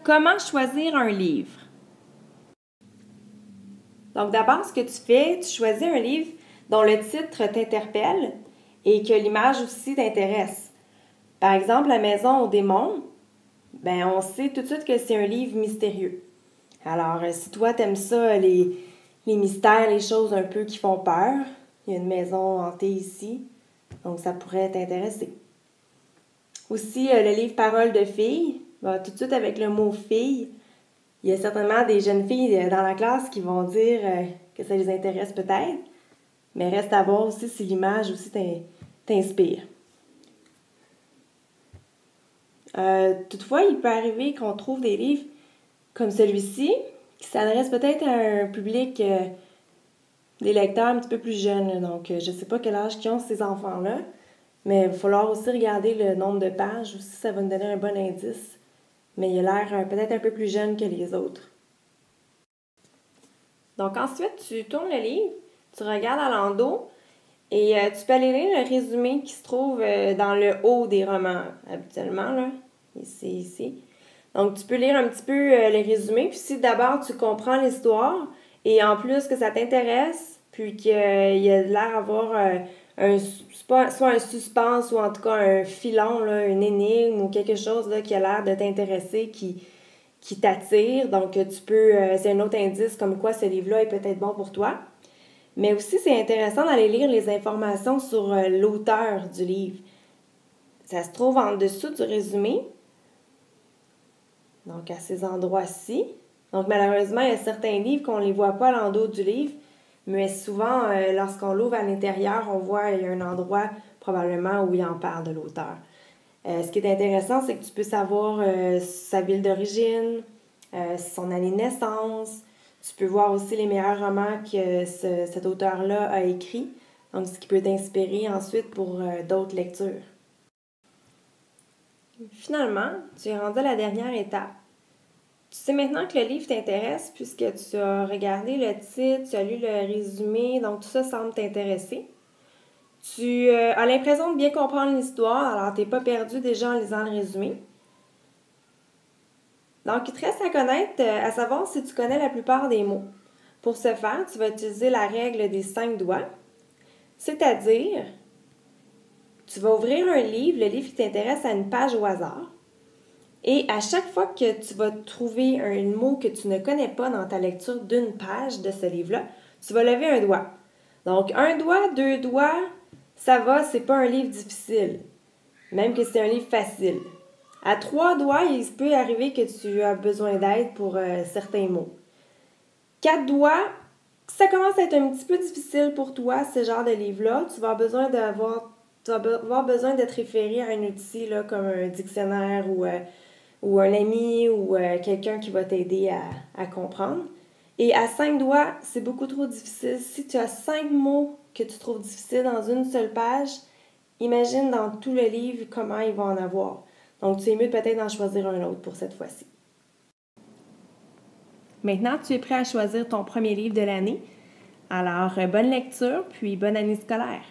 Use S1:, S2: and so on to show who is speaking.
S1: comment choisir un livre? Donc d'abord, ce que tu fais, tu choisis un livre dont le titre t'interpelle et que l'image aussi t'intéresse. Par exemple, La Maison aux démons, on sait tout de suite que c'est un livre mystérieux. Alors, si toi, t'aimes ça, les mystères, les choses un peu qui font peur, il y a une maison hantée ici, donc ça pourrait t'intéresser. Aussi, le livre Paroles de filles, tout de suite avec le mot fille, il y a certainement des jeunes filles dans la classe qui vont dire que ça les intéresse peut-être, mais reste à voir aussi si l'image aussi t'inspire. Toutefois, il peut arriver qu'on trouve des livres comme celui-ci qui s'adresse peut-être à un public, des lecteurs un petit peu plus jeunes. Donc, je ne sais pas quel âge qu'ils ont ces enfants-là, mais il va falloir aussi regarder le nombre de pages, aussi ça va nous donner un bon indice. Mais il a l'air peut-être un peu plus jeune que les autres. Donc ensuite, tu tournes le livre, tu regardes à l'endos et tu peux aller lire le résumé qui se trouve dans le haut des romans, habituellement, là, ici. Donc tu peux lire un petit peu les résumés, puis si d'abord tu comprends l'histoire et en plus que ça t'intéresse, puis qu'il y a l'air d'avoir soit un suspense ou en tout cas un filon, là, une énigme ou quelque chose là, qui a l'air de t'intéresser, qui t'attire. Donc, tu peux, c'est un autre indice comme quoi ce livre-là est peut-être bon pour toi. Mais aussi, c'est intéressant d'aller lire les informations sur l'auteur du livre. Ça se trouve en dessous du résumé. Donc, à ces endroits-ci. Donc, malheureusement, il y a certains livres qu'on ne les voit pas à l'endos du livre. Mais souvent, lorsqu'on l'ouvre à l'intérieur, on voit il y a un endroit probablement où il en parle de l'auteur. Ce qui est intéressant, c'est que tu peux savoir sa ville d'origine, son année de naissance. Tu peux voir aussi les meilleurs romans que cet auteur-là a écrits, donc ce qui peut t'inspirer ensuite pour d'autres lectures. Finalement, tu es rendu à la dernière étape. Tu sais maintenant que le livre t'intéresse puisque tu as regardé le titre, tu as lu le résumé, donc tout ça semble t'intéresser. Tu as l'impression de bien comprendre l'histoire, alors tu n'es pas perdu déjà en lisant le résumé. Donc, il te reste à connaître, à savoir si tu connais la plupart des mots. Pour ce faire, tu vas utiliser la règle des 5 doigts, c'est-à-dire, tu vas ouvrir un livre, le livre qui t'intéresse à une page au hasard, et à chaque fois que tu vas trouver un mot que tu ne connais pas dans ta lecture d'une page de ce livre-là, tu vas lever un doigt. Donc, un doigt, 2 doigts, ça va, c'est pas un livre difficile, même que c'est un livre facile. À 3 doigts, il peut arriver que tu as besoin d'aide pour certains mots. 4 doigts, ça commence à être un petit peu difficile pour toi, ce genre de livre-là. Tu vas avoir besoin de te référer à un outil là, comme un dictionnaire ou un ami ou quelqu'un qui va t'aider à comprendre. Et à 5 doigts, c'est beaucoup trop difficile. Si tu as 5 mots que tu trouves difficiles dans une seule page, imagine dans tout le livre comment il va en avoir. Donc, tu es mieux peut-être d'en choisir un autre pour cette fois-ci. Maintenant, tu es prêt à choisir ton premier livre de l'année. Alors, bonne lecture, puis bonne année scolaire.